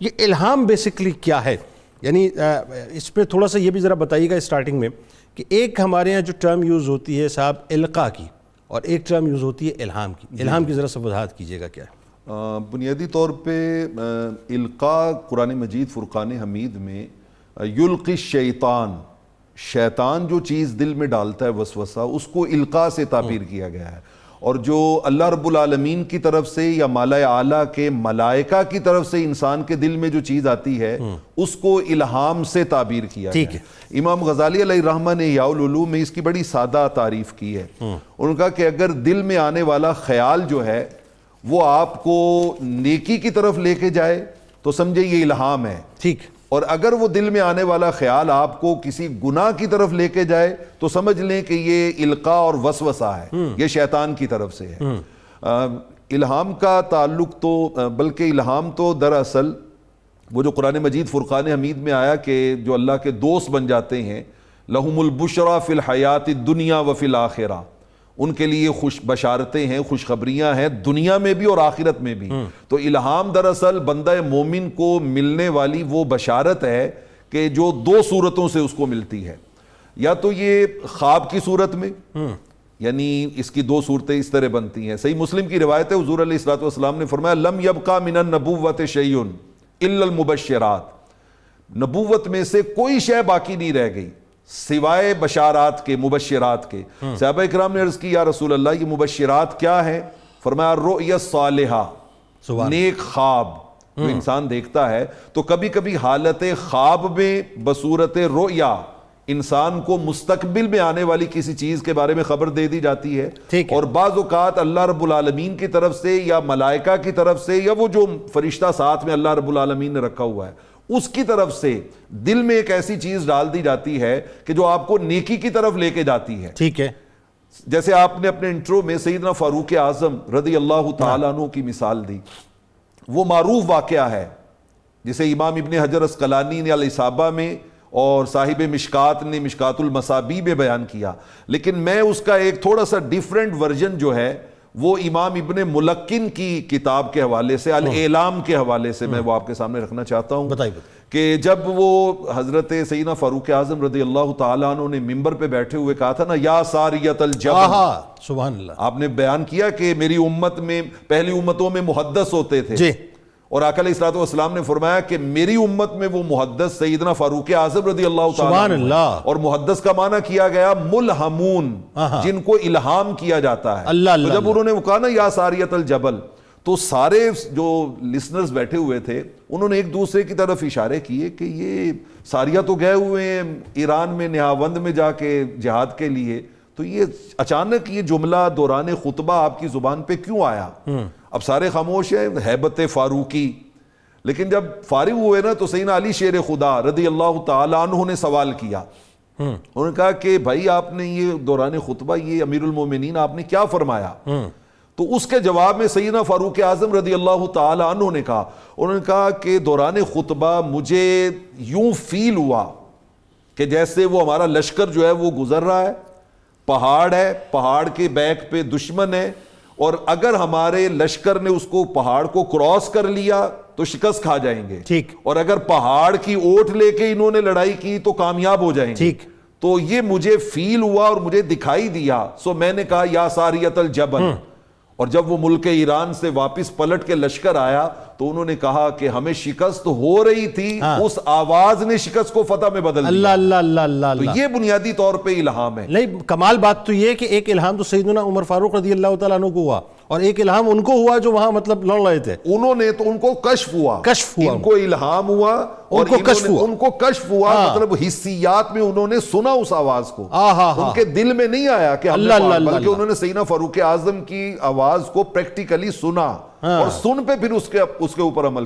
یہ الہام بیسکلی کیا ہے؟ یعنی اس پہ تھوڑا سا یہ بھی ذرا بتائیے گا اسٹارٹنگ میں کہ ایک ہمارے ہاں جو ٹرم یوز ہوتی ہے صاحب القاء کی، اور ایک ٹرم یوز ہوتی ہے الہام کی۔ الہام کی ذرا سا وضاحت کیجیے گا کیا ہے؟ بنیادی طور پہ القاء قرآن مجید فرقان حمید میں یلقی الشیطان، شیطان جو چیز دل میں ڈالتا ہے وسوسہ، اس کو القاء سے تعبیر کیا گیا ہے، اور جو اللہ رب العالمین کی طرف سے یا مالا اعلیٰ کے ملائکہ کی طرف سے انسان کے دل میں جو چیز آتی ہے اس کو الہام سے تعبیر کیا گیا ہے۔ امام غزالی علیہ الرحمہ نے احیاء العلوم میں اس کی بڑی سادہ تعریف کی ہے۔ انہوں نے کہا کہ اگر دل میں آنے والا خیال جو ہے وہ آپ کو نیکی کی طرف لے کے جائے تو سمجھے یہ الہام ہے، ٹھیک، اور اگر وہ دل میں آنے والا خیال آپ کو کسی گناہ کی طرف لے کے جائے تو سمجھ لیں کہ یہ القاء اور وسوسہ ہے، یہ شیطان کی طرف سے ہے۔ الہام کا تعلق تو بلکہ الہام تو دراصل وہ جو قرآن مجید فرقان حمید میں آیا کہ جو اللہ کے دوست بن جاتے ہیں، لہم البشریٰ فی الحیات الدنیا وفی الآخرہ، ان کے لیے خوش بشارتیں ہیں، خوشخبریاں ہیں دنیا میں بھی اور آخرت میں بھی۔ تو الہام دراصل بندہ مومن کو ملنے والی وہ بشارت ہے کہ جو دو صورتوں سے اس کو ملتی ہے، یا تو یہ خواب کی صورت میں، یعنی اس کی دو صورتیں اس طرح بنتی ہیں۔ صحیح مسلم کی روایت ہے، حضور علیہ الصلوۃ والسلام نے فرمایا لم یبقى من النبوۃ شیء الا المبشرات، نبوت میں سے کوئی شے باقی نہیں رہ گئی سوائے بشارات کے، مبشرات کے۔ صحابہ اکرام نے عرض کی یا رسول اللہ یہ مبشرات کیا ہیں؟ فرمایا الرؤیا الصالحہ، نیک خواب جو انسان دیکھتا ہے، تو کبھی کبھی حالت خواب میں بصورت رؤیا انسان کو مستقبل میں آنے والی کسی چیز کے بارے میں خبر دے دی جاتی ہے، اور بعض اوقات اللہ رب العالمین کی طرف سے یا ملائکہ کی طرف سے یا وہ جو فرشتہ ساتھ میں اللہ رب العالمین نے رکھا ہوا ہے اس کی طرف سے دل میں ایک ایسی چیز ڈال دی جاتی ہے کہ جو آپ کو نیکی کی طرف لے کے جاتی ہے۔ ٹھیک ہے، جیسے آپ نے اپنے انٹرو میں سیدنا فاروق اعظم رضی اللہ تعالیٰ عنہ کی مثال دی، وہ معروف واقعہ ہے جسے امام ابن حجر اسقلانی نے الاصابہ میں اور صاحب مشکات نے مشکات المصابیح میں بیان کیا، لیکن میں اس کا ایک تھوڑا سا ڈیفرنٹ ورژن جو ہے وہ امام ابن ملقن کی کتاب کے حوالے سے، الاعلام کے حوالے سے میں وہ آپ کے سامنے رکھنا چاہتا ہوں کہ جب وہ حضرت سیدنا فاروق اعظم رضی اللہ تعالیٰ عنہ نے ممبر پہ بیٹھے ہوئے کہا تھا نا یا ساریۃ الجبل، سبحان اللہ، آپ نے بیان کیا کہ میری امت میں پہلی امتوں میں محدث ہوتے تھے، اور آقا علیہ الصلوۃ والسلام نے فرمایا کہ میری امت میں وہ محدث سیدنا فاروق اعظم رضی اللہ تعالیٰ عنہ، اور محدث کا معنی کیا گیا ملہمون، جن کو الہام کیا جاتا ہے۔ تو جب انہوں نے کہا نا یا ساریۃ الجبل، تو سارے جو لسنرز بیٹھے ہوئے تھے انہوں نے ایک دوسرے کی طرف اشارے کیے کہ یہ ساریہ تو گئے ہوئے ہیں ایران میں نہاوند میں جا کے جہاد کے لیے، تو یہ اچانک یہ جملہ دوران خطبہ آپ کی زبان پہ کیوں آیا؟ اب سارے خاموش ہیں، ہیبت فاروقی۔ لیکن جب فارغ ہوئے نا تو سیدنا علی شیر خدا رضی اللہ تعالیٰ عنہ نے سوال کیا، انہوں نے کہا کہ بھائی آپ نے یہ دوران خطبہ یہ امیر المومنین آپ نے کیا فرمایا؟ تو اس کے جواب میں سیدنا فاروق اعظم رضی اللہ تعالیٰ عنہ نے کہا، انہوں نے کہا کہ دوران خطبہ مجھے یوں فیل ہوا کہ جیسے وہ ہمارا لشکر جو ہے وہ گزر رہا ہے، پہاڑ ہے، پہاڑ کے بیک پہ دشمن ہے، اور اگر ہمارے لشکر نے اس کو پہاڑ کو کراس کر لیا تو شکست کھا جائیں گے، ٹھیک، اور اگر پہاڑ کی اوٹ لے کے انہوں نے لڑائی کی تو کامیاب ہو جائیں گے، ٹھیک۔ تو یہ مجھے فیل ہوا اور مجھے دکھائی دیا، سو میں نے کہا یا ساریۃ الجبل۔ اور جب وہ ملک ایران سے واپس پلٹ کے لشکر آیا تو انہوں نے کہا کہ ہمیں شکست ہو رہی تھی، اس آواز نے شکست کو فتح میں بدل دیا۔ اللہ اللہ اللہ، تو یہ بنیادی طور پہ الہام ہے۔ نہیں، کمال بات تو یہ کہ ایک الہام تو سیدنا عمر فاروق رضی اللہ تعالیٰ عنہ کو ہوا، اور ایک الہام ان کو ہوا جو وہاں مطلب لڑ رہے تھے، انہوں نے تو ان کو کشف ہوا، ان کو الہام ہوا اور ان کو کشف ہوا، مطلب حسیات میں انہوں نے سنا اس آواز کو، ان کے دل میں نہیں آیا کہ بلکہ انہوں نے سیدنا فاروق اعظم کی آواز کو پریکٹیکلی سنا اور سن پہ پھر اس کے اوپر عمل